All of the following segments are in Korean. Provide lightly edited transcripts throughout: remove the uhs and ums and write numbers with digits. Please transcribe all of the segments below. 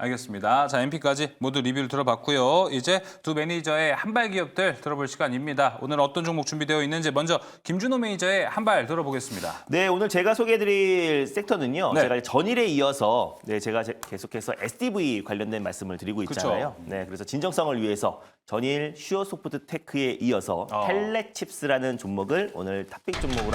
알겠습니다. 자, MP까지 모두 리뷰를 들어봤고요. 이제 두 매니저의 한발 기업들 들어볼 시간입니다. 오늘 어떤 종목 준비되어 있는지 먼저 김준호 매니저의 한발 들어보겠습니다. 네, 오늘 제가 소개해드릴 섹터는요. 네. 제가 전일에 이어서 제가 계속해서 SDV 관련된 말씀을 드리고 있잖아요. 그쵸. 네, 그래서 진정성을 위해서 전일 슈어소프트테크에 이어서 텔레칩스라는 종목을 오늘 탑픽 종목으로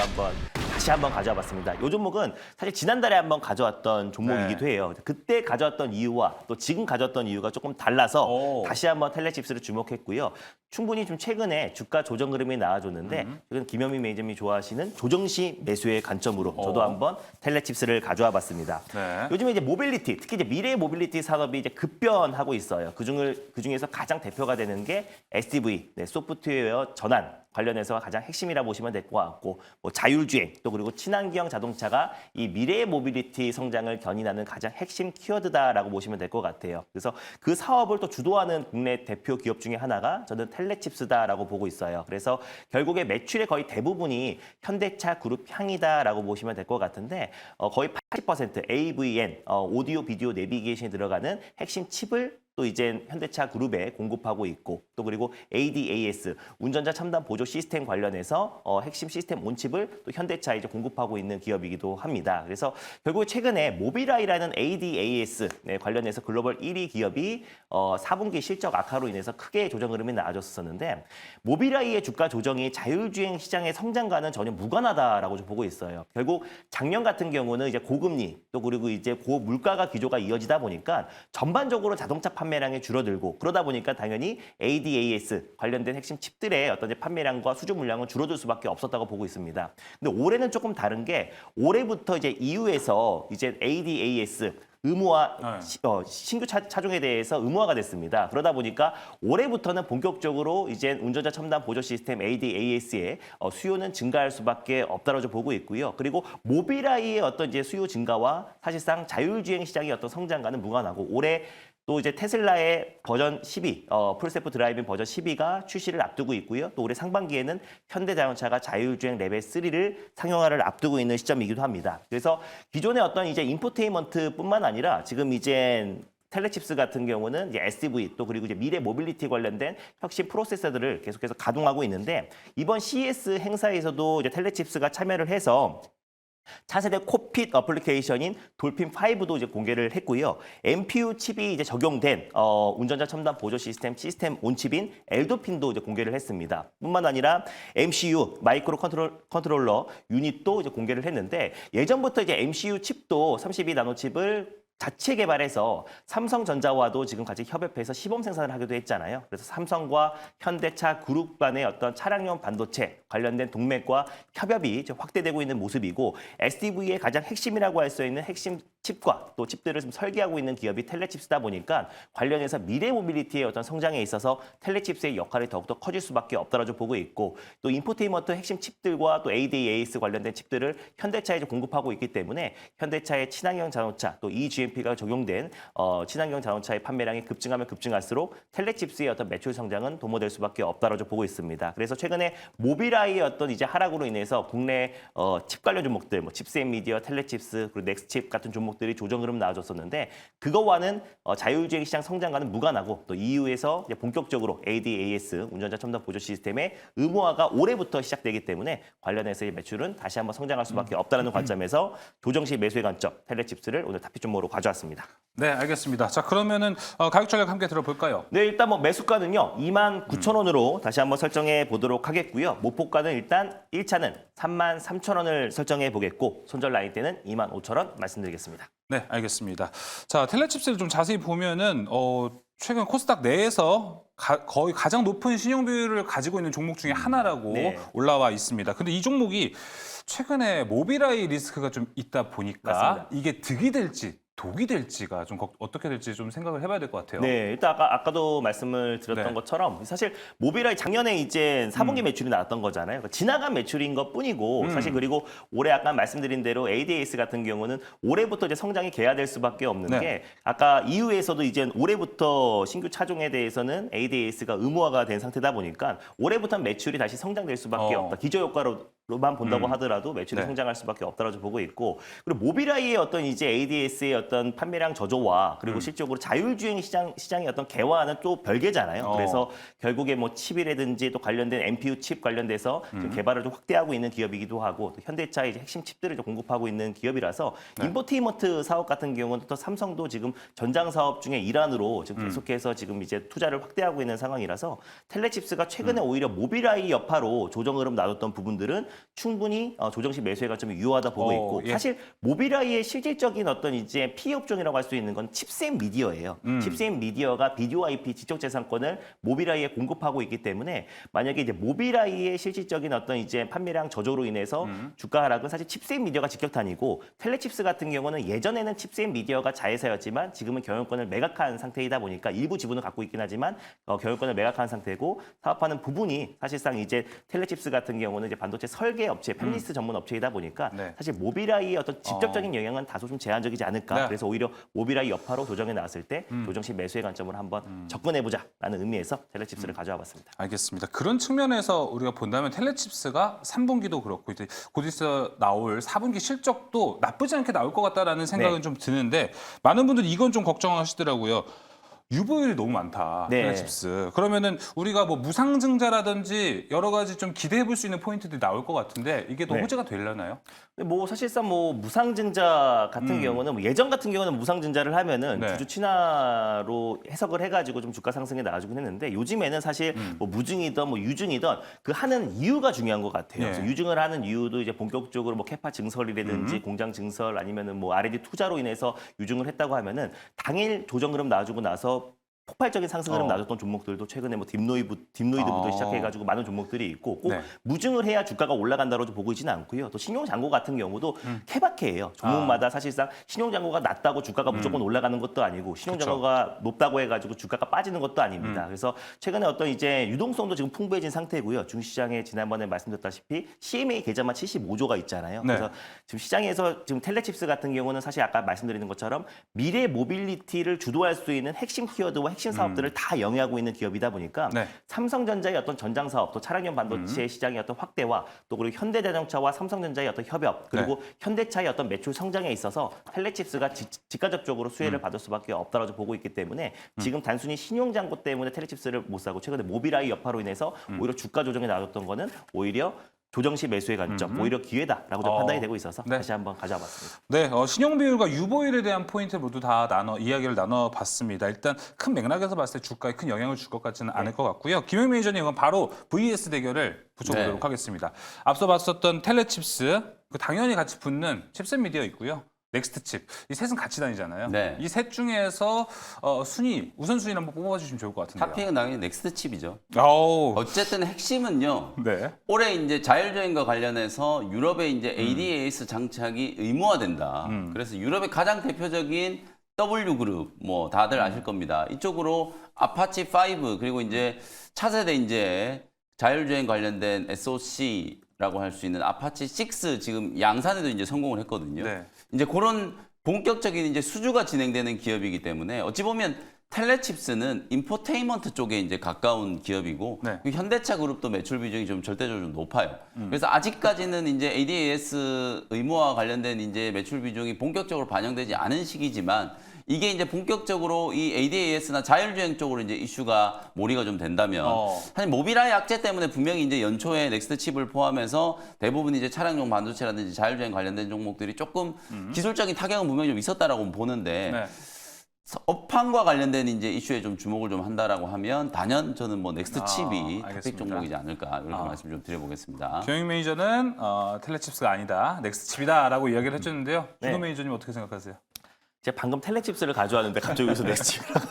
다시 한번 가져와 봤습니다. 이 종목은 사실 지난달에 한번 가져왔던 종목이기도 해요. 그때 가져왔던 이유와 또 지금 가져왔던 이유가 조금 달라서 다시 한번 텔레칩스를 주목했고요. 충분히 좀 최근에 주가 조정 흐름이 나와줬는데 최근 김현민 매니저님이 좋아하시는 조정시 매수의 관점으로 저도 한번 텔레칩스를 가져와 봤습니다. 네. 요즘에 이제 모빌리티, 특히 이제 미래 모빌리티 산업이 이제 급변하고 있어요. 그중에서 가장 대표가 되는 게 SDV, 소프트웨어 전환 관련해서 가장 핵심이라 보시면 될 것 같고, 뭐 자율주행 또 그리고 친환경 자동차가 이 미래의 모빌리티 성장을 견인하는 가장 핵심 키워드다라고 보시면 될 것 같아요. 그래서 그 사업을 또 주도하는 국내 대표 기업 중에 하나가 저는 텔레칩스다라고 보고 있어요. 그래서 결국에 매출의 거의 대부분이 현대차 그룹 향이다라고 보시면 될 것 같은데 거의 80% AVN, 오디오 비디오 내비게이션에 들어가는 핵심 칩을 또 이제 현대차 그룹에 공급하고 있고 또 그리고 ADAS 운전자 첨단 보조 시스템 관련해서 핵심 시스템 온칩을 또 현대차에 이제 공급하고 있는 기업이기도 합니다. 그래서 결국 최근에 모빌아이라는 ADAS 관련해서 글로벌 1위 기업이 4분기 실적 악화로 인해서 크게 조정 흐름이 나아졌었는데 모빌아이의 주가 조정이 자율주행 시장의 성장과는 전혀 무관하다라고 좀 보고 있어요. 결국 작년 같은 경우는 이제 고금리 또 그리고 이제 고물가가 기조가 이어지다 보니까 전반적으로 자동차 판매량이 줄어들고 그러다 보니까 당연히 ADAS 관련된 핵심 칩들의 어떤 이제 판매량과 수주 물량은 줄어들 수밖에 없었다고 보고 있습니다. 근데 올해는 조금 다른 게 올해부터 이제 EU에서 이제 ADAS 의무화 신규 차종에 대해서 의무화가 됐습니다. 그러다 보니까 올해부터는 본격적으로 이제 운전자 첨단 보조 시스템 ADAS의 수요는 증가할 수밖에 없다고 보고 있고요. 그리고 모빌아이의 어떤 이제 수요 증가와 사실상 자율주행 시장의 어떤 성장과는 무관하고 올해 또 이제 테슬라의 버전 12, 풀셀프 드라이빙 버전 12가 출시를 앞두고 있고요. 또 올해 상반기에는 현대자동차가 자율주행 레벨 3를 상용화를 앞두고 있는 시점이기도 합니다. 그래서 기존의 어떤 이제 인포테인먼트뿐만 아니라 지금 이제 텔레칩스 같은 경우는 이제 SDV 또 그리고 이제 미래 모빌리티 관련된 혁신 프로세서들을 계속해서 가동하고 있는데 이번 CES 행사에서도 이제 텔레칩스가 참여를 해서 차세대 콕핏 어플리케이션인 돌핀5도 이제 공개를 했고요. MPU 칩이 이제 적용된 운전자 첨단 보조 시스템 온칩인 엘도핀도 이제 공개를 했습니다. 뿐만 아니라 MCU 마이크로 컨트롤러 유닛도 이제 공개를 했는데 예전부터 이제 MCU 칩도 32 나노 칩을 자체 개발해서 삼성전자와도 지금 같이 협업해서 시범 생산을 하기도 했잖아요. 그래서 삼성과 현대차 그룹 간의 어떤 차량용 반도체 관련된 동맹과 협업이 이제 확대되고 있는 모습이고 SDV의 가장 핵심이라고 할 수 있는 핵심 칩과 또 칩들을 좀 설계하고 있는 기업이 텔레칩스다 보니까 관련해서 미래 모빌리티의 어떤 성장에 있어서 텔레칩스의 역할이 더욱더 커질 수밖에 없다고 보고 있고 또 인포테인먼트 핵심 칩들과 또 ADAS 관련된 칩들을 현대차에 공급하고 있기 때문에 현대차의 친환경 자동차 또 EGMP가 적용된 친환경 자동차의 판매량이 급증하면 급증할수록 텔레칩스의 어떤 매출 성장은 도모될 수밖에 없다고 보고 있습니다. 그래서 최근에 모빌아이의 어떤 이제 하락으로 인해서 국내 칩 관련 종목들, 뭐 칩스앤미디어, 텔레칩스 그리고 넥스칩 같은 종목들이 조정 흐름 나와줬었는데 그거와는 자율주행 시장 성장과는 무관하고 또 EU에서 본격적으로 ADAS 운전자 첨단 보조 시스템의 의무화가 올해부터 시작되기 때문에 관련해서의 매출은 다시 한번 성장할 수밖에 없다는 관점에서 조정시 매수의 관점 텔레칩스를 오늘 탑픽 종목으로 가져왔습니다. 네, 알겠습니다. 자, 그러면은 가격 전략 함께 들어볼까요? 네, 일단 뭐 매수가는요. 29,000원으로 다시 한번 설정해 보도록 하겠고요. 목표가는 일단 1차는 33,000원을 설정해 보겠고 손절 라인 때는 25,000원 말씀드리겠습니다. 네, 알겠습니다. 자, 텔레칩스를 좀 자세히 보면은 최근 코스닥 내에서 거의 가장 높은 신용 비율을 가지고 있는 종목 중에 하나라고 네. 올라와 있습니다. 근데 이 종목이 최근에 모빌아이 리스크가 좀 있다 보니까 맞습니다. 이게 득이 될지 독이 될지가 좀 어떻게 될지 좀 생각을 해봐야 될 것 같아요. 네, 일단 아까도 말씀을 드렸던 네. 것처럼 사실 모빌아이 작년에 이제 4분기 매출이 나왔던 거잖아요. 그러니까 지나간 매출인 것 뿐이고 사실 그리고 올해 아까 말씀드린 대로 ADAS 같은 경우는 올해부터 이제 성장이 개화될 수밖에 없는 네. 게 아까 EU에서도 이제 올해부터 신규 차종에 대해서는 ADAS가 의무화가 된 상태다 보니까 올해부터 매출이 다시 성장될 수밖에 없다. 기저 효과로 로만 본다고 하더라도 매출이 네. 성장할 수밖에 없다라고 보고 있고 그리고 모빌아이의 어떤 이제 ADS의 어떤 판매량 저조와 그리고 실적으로 자율주행 시장의 어떤 개화는 또 별개잖아요. 그래서 결국에 뭐 칩이라든지 또 관련된 NPU 칩 관련돼서 지금 개발을 좀 확대하고 있는 기업이기도 하고 또 현대차의 이제 핵심 칩들을 좀 공급하고 있는 기업이라서 인포테인먼트 사업 같은 경우는 또 삼성도 지금 전장 사업 중에 일환으로 지금 계속해서 지금 이제 투자를 확대하고 있는 상황이라서 텔레칩스가 최근에 오히려 모빌아이 여파로 조정 흐름 나눴던 부분들은 충분히 조정식 매수의 관점이 유효하다 보고 있고 예. 사실 모빌아이의 실질적인 어떤 이제 피해 업종이라고 할 수 있는 건 칩셋 미디어예요. 칩셋 미디어가 비디오 IP 지적재산권을 모빌아이에 공급하고 있기 때문에 만약에 이제 모빌아이의 실질적인 어떤 이제 판매량 저조로 인해서 주가 하락은 사실 칩셋 미디어가 직격탄이고 텔레칩스 같은 경우는 예전에는 칩셋 미디어가 자회사였지만 지금은 경영권을 매각한 상태이다 보니까 일부 지분을 갖고 있긴 하지만 경영권을 매각한 상태고 사업하는 부분이 사실상 이제 텔레칩스 같은 경우는 이제 반도체 설계 업체, 팬리스트 전문 업체이다 보니까 네. 사실 모빌아이의 어떤 직접적인 영향은 다소 좀 제한적이지 않을까. 네. 그래서 오히려 모빌아이 여파로 조정에 나왔을 때 조정식 매수의 관점으로 한번 접근해보자라는 의미에서 텔레칩스를 가져와 봤습니다. 알겠습니다. 그런 측면에서 우리가 본다면 텔레칩스가 3분기도 그렇고 이제 곧 있어 나올 4분기 실적도 나쁘지 않게 나올 것 같다라는 생각은 네. 좀 드는데 많은 분들이 이건 좀 걱정하시더라고요. 유보율이 너무 많다. 네. 텔레칩스. 그러면은 우리가 뭐 무상증자라든지 여러 가지 좀 기대해 볼 수 있는 포인트들이 나올 것 같은데 이게 또 네. 호재가 되려나요? 근데 뭐 사실상 뭐 무상증자 같은 경우는 뭐 예전 같은 경우는 무상증자를 하면은 네. 주주 친화로 해석을 해가지고 좀 주가 상승에 나와주긴 했는데 요즘에는 사실 뭐 무증이든 뭐 유증이든 그 하는 이유가 중요한 것 같아요. 네. 그래서 유증을 하는 이유도 이제 본격적으로 뭐 캐파 증설이라든지 공장 증설 아니면은 뭐 R&D 투자로 인해서 유증을 했다고 하면은 당일 조정 흐름 나와주고 나서 폭발적인 상승 흐름 나왔던 종목들도 최근에 뭐 딥노이드부터 시작해가지고 많은 종목들이 있고 꼭 네. 무증을 해야 주가가 올라간다고 보고 있지는 않고요. 또 신용잔고 같은 경우도 케바케예요. 종목마다 사실상 신용잔고가 낮다고 주가가 무조건 올라가는 것도 아니고 신용잔고가 높다고 해가지고 주가가 빠지는 것도 아닙니다. 그래서 최근에 어떤 이제 유동성도 지금 풍부해진 상태고요. 주식시장에 지난번에 말씀드렸다시피 CMA 계좌만 75조가 있잖아요. 네. 그래서 지금 시장에서 지금 텔레칩스 같은 경우는 사실 아까 말씀드리는 것처럼 미래 모빌리티를 주도할 수 있는 핵심 키워드와 핵심 사업들을 다 영위하고 있는 기업이다 보니까 네. 삼성전자의 어떤 전장 사업, 또 차량용 반도체 시장의 어떤 확대와 또 그리고 현대자동차와 삼성전자의 어떤 협업 그리고 현대차의 어떤 매출 성장에 있어서 텔레칩스가 직간접적으로 수혜를 받을 수밖에 없다고 보고 있기 때문에 지금 단순히 신용잔고 때문에 텔레칩스를 못 사고 최근에 모빌아이 여파로 인해서 오히려 주가 조정에 나왔던 거는 오히려 조정시 매수의 관점, 오히려 기회다라고 좀 판단이 되고 있어서 네. 다시 한번 가져와 봤습니다. 네, 신용 비율과 유보율에 대한 포인트 모두 다 이야기를 나눠봤습니다. 일단 큰 맥락에서 봤을 때 주가에 큰 영향을 줄 것 같지는 않을 것 같고요. 김영 매니저님, 이건 바로 VS 대결을 붙여보도록 하겠습니다. 앞서 봤었던 텔레칩스, 당연히 같이 붙는 칩셋 미디어 있고요. 넥스트 칩, 이 셋은 같이 다니잖아요. 네. 이 셋 중에서 우선순위를 한번 뽑아주시면 좋을 것 같은데요. 탑픽은 당연히 넥스트 칩이죠. 아우, 어쨌든 핵심은요. 네. 올해 이제 자율주행과 관련해서 유럽의 이제 ADAS 장착이 의무화된다. 그래서 유럽의 가장 대표적인 W 그룹 뭐 다들 아실 겁니다. 이쪽으로 아파치 5 그리고 이제 차세대 이제 자율주행 관련된 SoC라고 할 수 있는 아파치 6 지금 양산에도 이제 성공을 했거든요. 네. 이제 그런 본격적인 이제 수주가 진행되는 기업이기 때문에 어찌 보면 텔레칩스는 인포테인먼트 쪽에 이제 가까운 기업이고 네. 현대차 그룹도 매출 비중이 좀 절대적으로 좀 높아요. 그래서 아직까지는 이제 ADAS 의무화 관련된 이제 매출 비중이 본격적으로 반영되지 않은 시기지만 이게 이제 본격적으로 이 ADAS나 자율주행 쪽으로 이제 이슈가 몰이가 좀 된다면 사실 모빌아이 악재 때문에 분명히 이제 연초에 넥스트 칩을 포함해서 대부분 이제 차량용 반도체라든지 자율주행 관련된 종목들이 조금 기술적인 타격은 분명히 좀 있었다라고 보는데 네. 업황과 관련된 이제 이슈에 좀 주목을 좀 한다라고 하면 단연 저는 뭐 넥스트 칩이 알겠습니다. 탑픽 종목이지 않을까 이렇게 말씀 좀 드려보겠습니다. 김영 매니저는 텔레칩스가 아니다, 넥스트 칩이다라고 이야기를 해줬는데요. 네. 준호 매니저님 어떻게 생각하세요? 제가 방금 텔레칩스를 가져왔는데 갑자기 여기서 넥스칩이라고.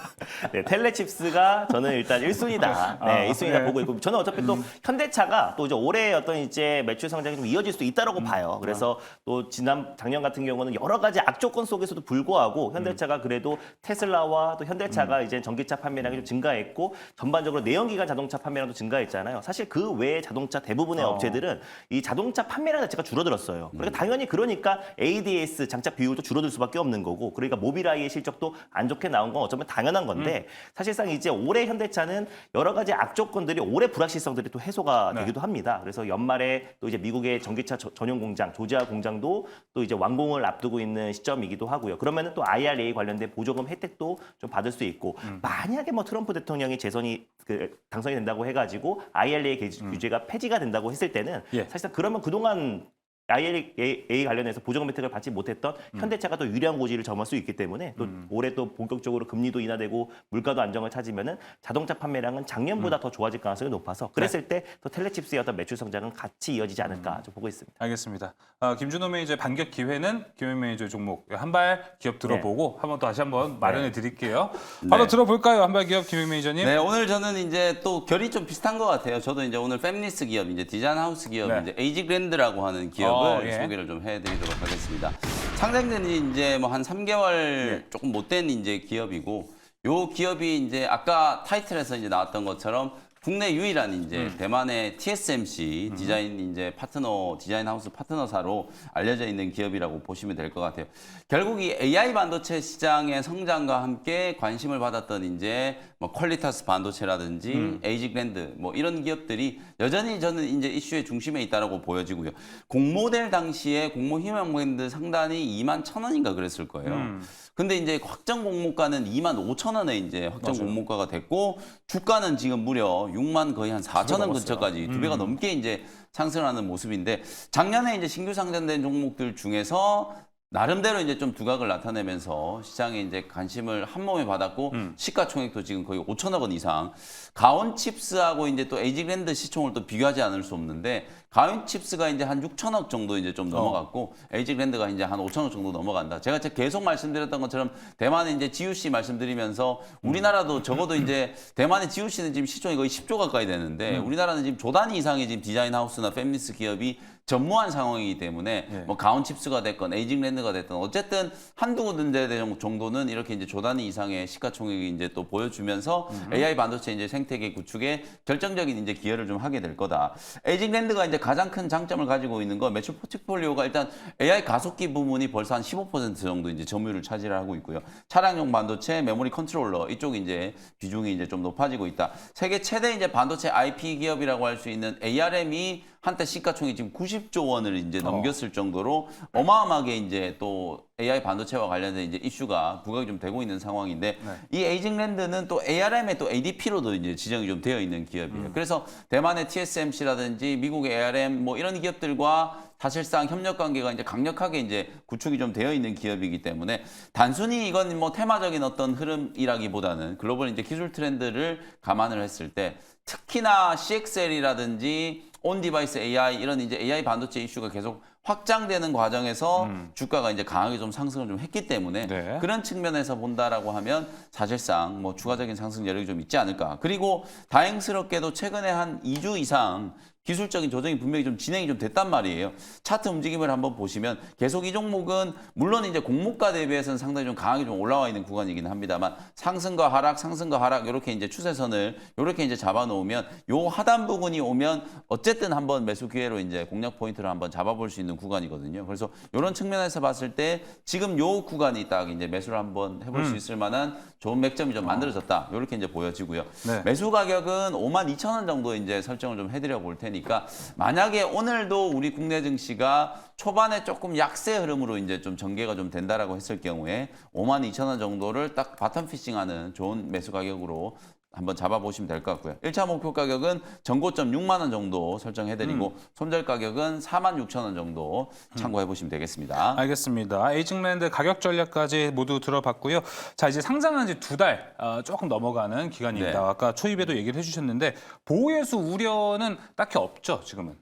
네, 텔레칩스가 저는 일단 1순위다. 네, 1순위다 보고 있고 저는 어차피 또 현대차가 또 이제 올해 어떤 이제 매출 성장이 좀 이어질 수도 있다라고 봐요. 그래서 또 작년 같은 경우는 여러 가지 악조건 속에서도 불구하고 현대차가 그래도 테슬라와 또 현대차가 이제 전기차 판매량이 좀 증가했고 전반적으로 내연기관 자동차 판매량도 증가했잖아요. 사실 그 외의 자동차 대부분의 업체들은 이 자동차 판매량 자체가 줄어들었어요. 그러니까 당연히 그러니까 ADS 장착 비율도 줄어들 수밖에 없는 거고 그러니까 모빌아이의 실적도 안 좋게 나온 건 어쩌면 당연한 건데 있는데 사실상 이제 올해 현대차는 여러 가지 악조건들이 올해 불확실성들이 또 해소가 네. 되기도 합니다. 그래서 연말에 또 이제 미국의 전기차 전용 공장 조지아 공장도 또 이제 완공을 앞두고 있는 시점이기도 하고요. 그러면은 또 IRA 관련된 보조금 혜택도 좀 받을 수 있고 만약에 뭐 트럼프 대통령이 당선이 된다고 해가지고 IRA 규제가 폐지가 된다고 했을 때는 예. 사실상 그러면 그동안 IRA 관련해서 보조금 혜택을 받지 못했던 현대차가 또 유리한 고지를 점할 수 있기 때문에 또 올해 또 본격적으로 금리도 인하되고 물가도 안정을 찾으면은 자동차 판매량은 작년보다 더 좋아질 가능성이 높아서 그랬을 때 또 텔레칩스의 어떤 매출 성장은 같이 이어지지 않을까 좀 보고 있습니다. 알겠습니다. 김준호 매니저의 반격 기회는 김현 매니저의 종목 한발 기업 들어보고 한번 또 다시 한번 마련해 드릴게요. 바로 네. 들어볼까요? 한발 기업 김현 매니저님. 네, 오늘 저는 이제 또 결이 좀 비슷한 것 같아요. 저도 이제 오늘 팹리스 기업, 이제 디자인 하우스 기업, 네. 이제 에이지그랜드라고 하는 기업을 예. 소개를 좀 해드리도록 하겠습니다. 상장된 지 이제 뭐 한 3개월 조금 못된 이제 기업이고, 요 기업이 이제 아까 타이틀에서 이제 나왔던 것처럼 국내 유일한 이제 대만의 TSMC 디자인 이제 파트너 디자인 하우스 파트너사로 알려져 있는 기업이라고 보시면 될 것 같아요. 결국 이 AI 반도체 시장의 성장과 함께 관심을 받았던 이제 뭐 퀄리타스 반도체라든지 에이지그랜드 뭐 이런 기업들이 여전히 저는 이제 이슈의 중심에 있다라고 보여지고요. 공모될 당시에 공모 희망 밴드 상단이 21,000원인가 그랬을 거예요. 근데 이제 확정 공모가는 25,000원에 이제 확정 맞아요. 공모가가 됐고 주가는 지금 무려 6만 거의 한 4,000원 근처까지 2배가 넘게 이제 상승하는 모습인데 작년에 이제 신규 상장된 종목들 중에서 나름대로 이제 좀 두각을 나타내면서 시장에 이제 관심을 한 몸에 받았고 시가총액도 지금 거의 5천억 원 이상. 가온칩스하고 이제 또 에이지그랜드 시총을 또 비교하지 않을 수 없는데 가온칩스가 이제 한 6천억 정도 이제 좀 넘어갔고 에이지그랜드가 이제 한 5천억 정도 넘어간다. 제가 계속 말씀드렸던 것처럼 대만의 이제 GUC 말씀드리면서 우리나라도 적어도 이제 대만의 GUC는 지금 시총이 거의 10조 가까이 되는데 우리나라는 지금 조 단위 이상의 지금 디자인 하우스나 팹리스 기업이 전무한 상황이기 때문에 네. 뭐 가온칩스가 됐건 에이징랜드가 됐든 어쨌든 한두 군데 정도는 이렇게 이제 조 단위 이상의 시가총액이 이제 또 보여주면서 AI 반도체 이제 생태계 구축에 결정적인 이제 기여를 좀 하게 될 거다. 에이징랜드가 이제 가장 큰 장점을 가지고 있는 건 매출 포트폴리오가 일단 AI 가속기 부문이 벌써 한 15% 정도 이제 점유율을 차지를 하고 있고요. 차량용 반도체, 메모리 컨트롤러 이쪽이 이제 비중이 이제 좀 높아지고 있다. 세계 최대 이제 반도체 IP 기업이라고 할 수 있는 ARM이 한때 시가총액이 지금 90조 원을 이제 넘겼을 정도로 어마어마하게 이제 또 AI 반도체와 관련된 이제 이슈가 부각이 좀 되고 있는 상황인데 이 에이징랜드는 또 ARM의 또 ADP로도 이제 지정이 좀 되어 있는 기업이에요. 그래서 대만의 TSMC라든지 미국의 ARM 뭐 이런 기업들과 사실상 협력 관계가 이제 강력하게 이제 구축이 좀 되어 있는 기업이기 때문에 단순히 이건 뭐 테마적인 어떤 흐름이라기보다는 글로벌 이제 기술 트렌드를 감안을 했을 때 특히나 CXL이라든지 온 디바이스 AI 이런 이제 AI 반도체 이슈가 계속 확장되는 과정에서 주가가 이제 강하게 좀 상승을 좀 했기 때문에 네. 그런 측면에서 본다라고 하면 사실상 뭐 추가적인 상승 여력이 좀 있지 않을까. 그리고 다행스럽게도 최근에 한 2주 이상 기술적인 조정이 분명히 좀 진행이 좀 됐단 말이에요. 차트 움직임을 한번 보시면 계속 이 종목은 물론 이제 공모가 대비해서는 상당히 좀 강하게 좀 올라와 있는 구간이긴 합니다만 상승과 하락 이렇게 이제 추세선을 이렇게 이제 잡아놓으면 요 하단 부분이 오면 어쨌든 한번 매수 기회로 이제 공략 포인트를 한번 잡아볼 수 있는 구간이거든요. 그래서 이런 측면에서 봤을 때 지금 요 구간이 딱 이제 매수를 한번 해볼 수 있을 만한 좋은 맥점이 좀 만들어졌다. 이렇게 이제 보여지고요. 네. 매수 가격은 52,000원 정도 이제 설정을 좀 해드려 볼 테니까 만약에 오늘도 우리 국내 증시가 초반에 조금 약세 흐름으로 이제 좀 전개가 좀 된다라고 했을 경우에 52,000원 정도를 딱 바텀 피싱하는 좋은 매수 가격으로 한번 잡아보시면 될 것 같고요. 1차 목표 가격은 전고점 6만 원 정도 설정해드리고 손절 가격은 46,000원 정도 참고해보시면 되겠습니다. 알겠습니다. 에이징랜드 가격 전략까지 모두 들어봤고요. 자, 이제 상장한 지 2달 조금 넘어가는 기간입니다. 네. 아까 초입에도 얘기를 해주셨는데 보호예수 우려는 딱히 없죠, 지금은.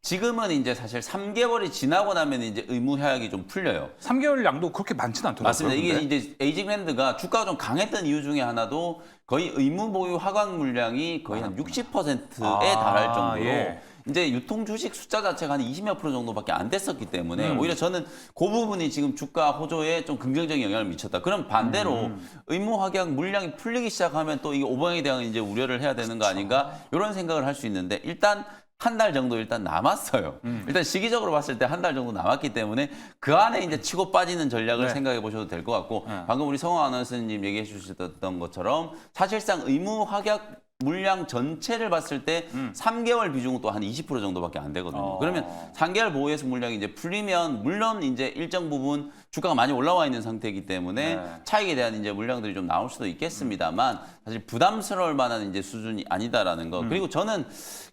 지금은 이제 사실 3개월이 지나고 나면 이제 의무 협약이 좀 풀려요. 3개월 양도 그렇게 많지는 않더라고요. 맞습니다. 이게 근데. 이제 에이징랜드가 주가가 좀 강했던 이유 중에 하나도 거의 의무 보유 하강 물량이 거의 한 60%에 달할 정도로 예. 이제 유통 주식 숫자 자체가 한 20몇 프로 정도밖에 안 됐었기 때문에 오히려 저는 그 부분이 지금 주가 호조에 좀 긍정적인 영향을 미쳤다. 그럼 반대로 의무 확약 물량이 풀리기 시작하면 또 이게 오방에 대한 이제 우려를 해야 되는 거 아닌가 이런 생각을 할 수 있는데 일단 한 달 정도 일단 남았어요. 일단 시기적으로 봤을 때 한 달 정도 남았기 때문에 그 안에 이제 치고 빠지는 전략을 네. 생각해 보셔도 될 것 같고 방금 우리 성호 아나운서님 얘기해 주셨던 것처럼 사실상 의무 확약 물량 전체를 봤을 때 3개월 비중은 또 한 20% 정도밖에 안 되거든요. 그러면 3개월 보호해수 물량이 이제 풀리면 물론 이제 일정 부분 주가가 많이 올라와 있는 상태이기 때문에 네. 차익에 대한 이제 물량들이 좀 나올 수도 있겠습니다만 사실 부담스러울 만한 이제 수준이 아니다라는 거. 그리고 저는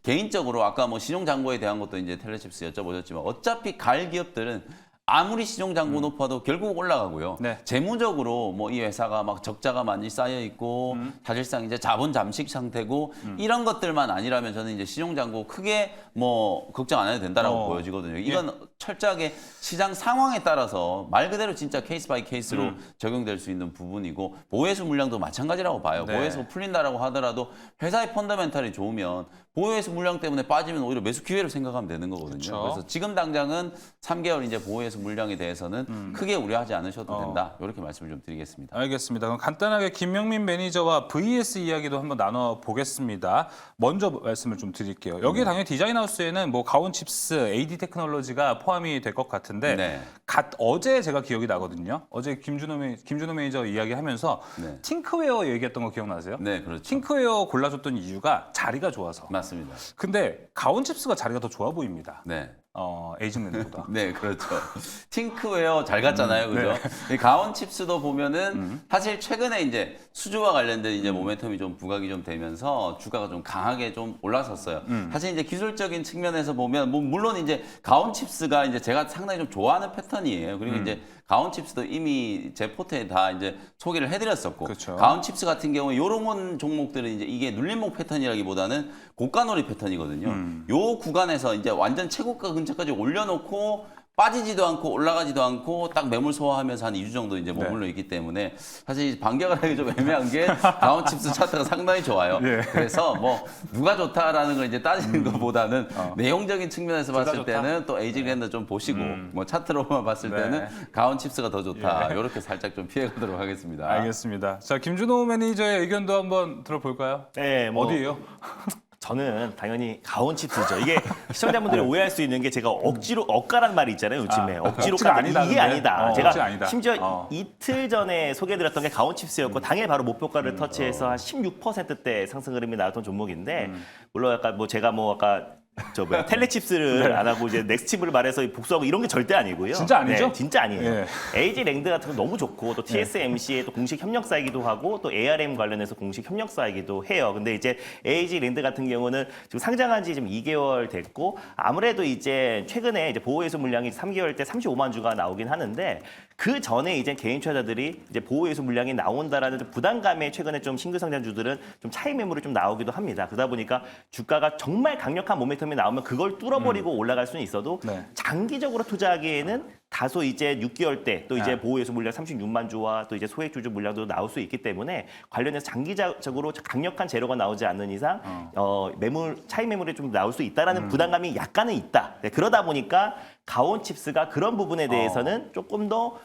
개인적으로 아까 뭐 신용 잔고에 대한 것도 이제 텔레칩스 여쭤보셨지만 어차피 갈 기업들은 아무리 시종 잔고 높아도 결국 올라가고요. 네. 재무적으로 뭐 이 회사가 막 적자가 많이 쌓여 있고 사실상 이제 자본 잠식 상태고 이런 것들만 아니라면 저는 이제 시종 잔고 크게 뭐 걱정 안 해도 된다라고 보여지거든요. 이건 철저하게 시장 상황에 따라서 말 그대로 진짜 케이스 바이 케이스로 적용될 수 있는 부분이고 보호해수 물량도 마찬가지라고 봐요. 네. 보호해수 풀린다라고 하더라도 회사의 펀더멘탈이 좋으면 보호해수 물량 때문에 빠지면 오히려 매수 기회로 생각하면 되는 거거든요. 그쵸. 그래서 지금 당장은 3개월 이제 보호해수 물량에 대해서는 크게 우려하지 않으셔도 된다. 이렇게 말씀을 좀 드리겠습니다. 알겠습니다. 그럼 간단하게 김명민 매니저와 VS 이야기도 한번 나눠 보겠습니다. 먼저 말씀을 좀 드릴게요. 여기 당연히 디자인하우스에는 뭐 가온칩스, AD 테크놀로지가 포함이 될 것 같은데 네. 어제 제가 기억이 나거든요. 어제 김준호 매니저 이야기하면서 네. 팅크웨어 얘기했던 거 기억나세요? 네, 그렇죠. 팅크웨어 골라줬던 이유가 자리가 좋아서. 맞습니다. 근데 가온칩스가 자리가 더 좋아 보입니다. 네. 에이징랜드보다. 네, 그렇죠. 팅크웨어 잘 갔잖아요, 그죠? 이 가온 칩스도 보면은 사실 최근에 이제 수주와 관련된 이제 모멘텀이 좀 부각이 좀 되면서 주가가 좀 강하게 좀 올라섰어요. 사실 이제 기술적인 측면에서 보면 뭐 물론 이제 가온 칩스가 이제 제가 상당히 좀 좋아하는 패턴이에요. 그리고 이제 가온 칩스도 이미 제 포트에 다 이제 소개를 해드렸었고 그렇죠. 가온 칩스 같은 경우에 요런 종목들은 이제 이게 눌림목 패턴이라기보다는 고가놀이 패턴이거든요. 요 구간에서 이제 완전 최고가 근처까지 올려놓고 빠지지도 않고 올라가지도 않고 딱 매물 소화하면서 한 2주 정도 이제 머물러 있기 때문에 사실 반격을 하기 좀 애매한 게 가온 칩스 차트가 상당히 좋아요. 예. 그래서 뭐 누가 좋다라는 걸 이제 따지는 것보다는 내용적인 측면에서 봤을 좋다. 때는 또 에이징랜드 좀 보시고 뭐 차트로만 봤을 네. 때는 가온 칩스가 더 좋다. 이렇게 살짝 좀 피해가도록 하겠습니다. 알겠습니다. 자, 김준호 매니저의 의견도 한번 들어볼까요? 네, 뭐 어디예요? 저는 당연히 가온칩스죠. 이게 시청자분들이 오해할 수 있는 게 제가 억지로 억가란 말이 있잖아요. 요즘에 억지로 억지가 까는 아니다는데? 이게 아니다. 억지가 제가 아니다. 심지어 이틀 전에 소개해드렸던 게 가온칩스였고 당일 바로 목표가를 터치해서 한 16%대 상승 흐름이 나왔던 종목인데 물론 약간 뭐 제가 뭐 아까 텔레칩스를 안 하고 이제 넥스칩을 말해서 복수하고 이런 게 절대 아니고요. 진짜 아니죠? 네, 진짜 아니에요. 예. AG 랭드 같은 거 너무 좋고 또 TSMC의 또 공식 협력사이기도 하고 또 ARM 관련해서 공식 협력사이기도 해요. 근데 이제 AG 랭드 같은 경우는 지금 상장한 지 지금 2개월 됐고 아무래도 이제 최근에 이제 보호해수 물량이 3개월 때 35만 주가 나오긴 하는데 그 전에 이제 개인 투자자들이 이제 보호해수 물량이 나온다라는 좀 부담감에 최근에 좀 싱글 상장주들은 좀 차익 매물이 좀 나오기도 합니다. 그러다 보니까 주가가 정말 강력한 모멘텀이 나오면 그걸 뚫어버리고 올라갈 수는 있어도 네. 장기적으로 투자하기에는 다소 이제 6개월 때 또 이제 네. 보호해수 물량 36만 주와 또 이제 소액주주 물량도 나올 수 있기 때문에 관련해서 장기적으로 강력한 재료가 나오지 않는 이상 매물 차익 매물이 좀 나올 수 있다라는 부담감이 약간은 있다. 네, 그러다 보니까 가온칩스가 그런 부분에 대해서는 조금 더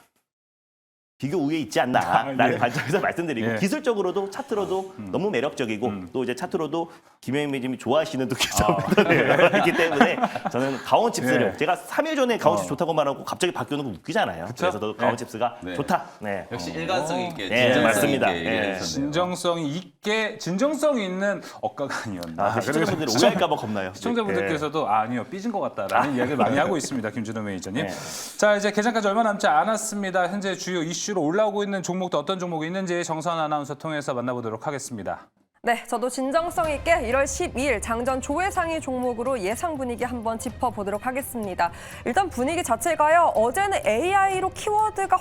비교 우위에 있지 않나라는 예. 관점에서 말씀드리고 예. 기술적으로도 차트로도 너무 매력적이고 또 이제 차트로도 김영민 매니저님이 좋아하시는 또 기업이기 때문에 저는 가온칩스를 예. 제가 3일 전에 가온칩스 좋다고 말하고 갑자기 바뀌는 거 웃기잖아요. 그래서 저도 가온칩스가 네. 좋다. 네. 역시 일관성 있게, 네, 진정성 맞습니다. 있게 얘기를 네. 해주셨네요. 진정성 있는 억가가 아니었나. 시청자분들이 그래서 오해할까 봐 겁나요. 시청자분들께서도 아니요 삐진 것 같다라는 이야기를 많이 하고 있습니다. 김준호 매니저님. 네. 자, 이제 개장까지 얼마 남지 않았습니다. 현재 주요 이슈로 올라오고 있는 종목도 어떤 종목이 있는지 정선 아나운서 통해서 만나보도록 하겠습니다. 네, 저도 진정성 있게 1월 12일 장전 조회상위 종목으로 예상 분위기 한번 짚어보도록 하겠습니다. 일단 분위기 자체가요. 어제는 AI로 키워드가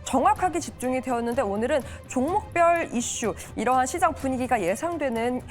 정확하게 집중이 되었는데 오늘은 종목별 이슈, 이러한 시장 분위기가 예상되는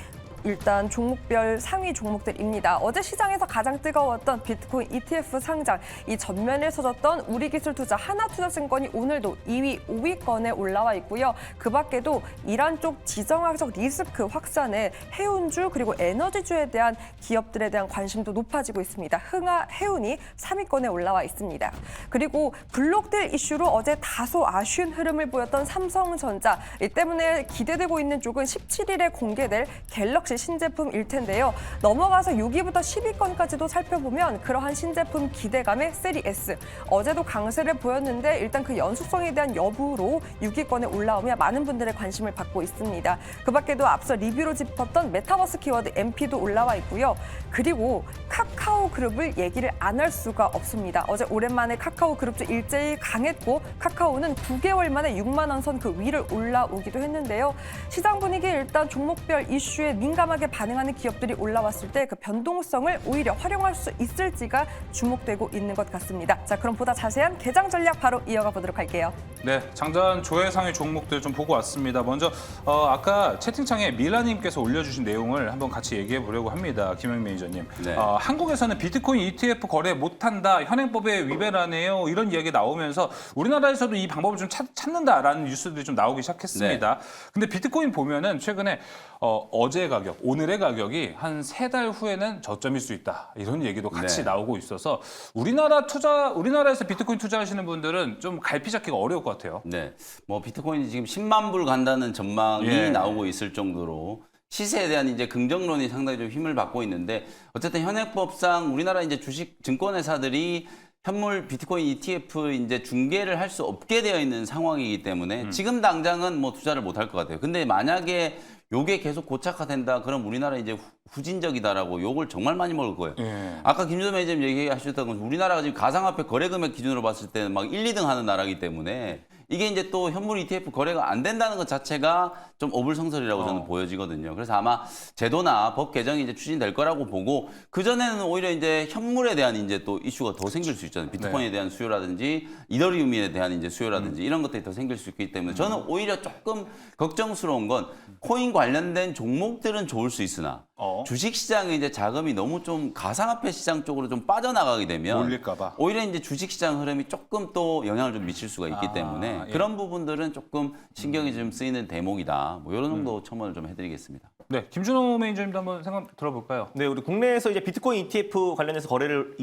일단 종목별 상위 종목들입니다. 어제 시장에서 가장 뜨거웠던 비트코인 ETF 상장, 이 전면에 서졌던 우리기술투자 하나투자증권이 오늘도 2위, 5위권에 올라와 있고요. 그 밖에도 이란 쪽 지정학적 리스크 확산에 해운주 그리고 에너지주에 대한 기업들에 대한 관심도 높아지고 있습니다. 흥하 해운이 3위권에 올라와 있습니다. 그리고 블록딜 이슈로 어제 다소 아쉬운 흐름을 보였던 삼성전자, 이 때문에 기대되고 있는 쪽은 17일에 공개될 갤럭시 역시 신제품일 텐데요. 넘어가서 6위부터 10위권까지도 살펴보면 그러한 신제품 기대감의 3S. 어제도 강세를 보였는데 일단 그 연속성에 대한 여부로 6위권에 올라오며 많은 분들의 관심을 받고 있습니다. 그 밖에도 앞서 리뷰로 짚었던 메타버스 키워드 MP도 올라와 있고요. 그리고 카카오 그룹을 얘기를 안 할 수가 없습니다. 어제 오랜만에 카카오 그룹주 일제히 강했고 카카오는 9개월 만에 6만 원 선 그 위를 올라오기도 했는데요. 시장 분위기 일단 종목별 이슈에 민감하게 반응하는 기업들이 올라왔을 때 그 변동성을 오히려 활용할 수 있을지가 주목되고 있는 것 같습니다. 자, 그럼 보다 자세한 개장 전략 바로 이어가 보도록 할게요. 네, 장전 조회상의 종목들 좀 보고 왔습니다. 먼저 아까 채팅창에 밀라님께서 올려주신 내용을 한번 같이 얘기해 보려고 합니다. 김영 매니저님. 네. 한국에서는 비트코인 ETF 거래 못한다, 현행법에 위배라네요. 이런 이야기 나오면서 우리나라에서도 이 방법을 좀 찾는다라는 뉴스들이 좀 나오기 시작했습니다. 근데 비트코인 보면은 최근에 어제 가격, 오늘의 가격이 한 3달 후에는 저점일 수 있다. 이런 얘기도 같이 나오고 있어서 우리나라에서 비트코인 투자하시는 분들은 좀 갈피 잡기가 어려울 것 같아요. 네, 뭐 비트코인이 지금 10만 불 간다는 전망이 나오고 있을 정도로 시세에 대한 이제 긍정론이 상당히 좀 힘을 받고 있는데 어쨌든 현행법상 우리나라 이제 주식 증권회사들이 현물 비트코인 ETF 이제 중개를 할 수 없게 되어 있는 상황이기 때문에 지금 당장은 뭐 투자를 못 할 것 같아요. 근데 만약에 요게 계속 고착화된다, 그럼 우리나라 이제 후진적이다라고 욕을 정말 많이 먹을 거예요. 아까 김준호 매니저님 얘기하셨던 건 우리나라가 지금 가상화폐 거래금액 기준으로 봤을 때는 막 1, 2등 하는 나라이기 때문에 이게 이제 또 현물 ETF 거래가 안 된다는 것 자체가 좀 어불성설이라고 저는 보여지거든요. 그래서 아마 제도나 법 개정이 이제 추진될 거라고 보고 그전에는 오히려 이제 현물에 대한 이제 또 이슈가 더 생길 수 있잖아요. 비트코인에 대한 수요라든지 이더리움에 대한 이제 수요라든지 이런 것들이 더 생길 수 있기 때문에 저는 오히려 조금 걱정스러운 건 코인 관련된 종목들은 좋을 수 있으나 주식 시장에 이제 자금이 너무 좀 가상화폐 시장 쪽으로 좀 빠져나가게 되면 몰릴까 봐. 오히려 이제 주식 시장 흐름이 조금 또 영향을 좀 미칠 수가 있기 때문에 그런 부분들은 조금 신경이 좀 쓰이는 대목이다. 뭐 이런 정도 첨언을 좀 해드리겠습니다. 네, 김준호 매니저님도 한번 생각 들어볼까요? 네, 우리 국내에서 이제 비트코인 ETF 관련해서 거래를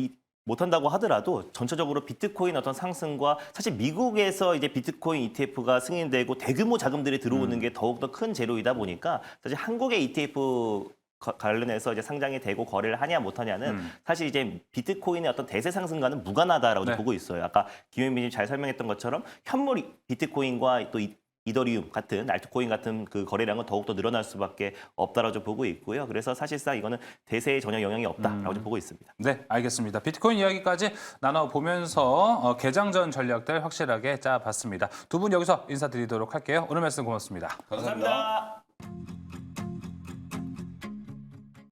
못한다고 하더라도 전체적으로 비트코인 어떤 상승과 사실 미국에서 이제 비트코인 ETF가 승인되고 대규모 자금들이 들어오는 게 더욱더 큰 재료이다 보니까 사실 한국의 ETF 관련해서 이제 상장이 되고 거래를 하냐 못하냐는 사실 이제 비트코인의 어떤 대세 상승과는 무관하다라고 보고 있어요. 아까 김현민님 잘 설명했던 것처럼 현물 비트코인과 또 이더리움 같은 알트코인 같은 그 거래량은 더욱더 늘어날 수밖에 없다라고 좀 보고 있고요. 그래서 사실상 이거는 대세에 전혀 영향이 없다라고 좀 보고 있습니다. 네, 알겠습니다. 비트코인 이야기까지 나눠보면서 개장 전 전략들 확실하게 짜봤습니다. 두 분 여기서 인사드리도록 할게요. 오늘 말씀 고맙습니다. 감사합니다.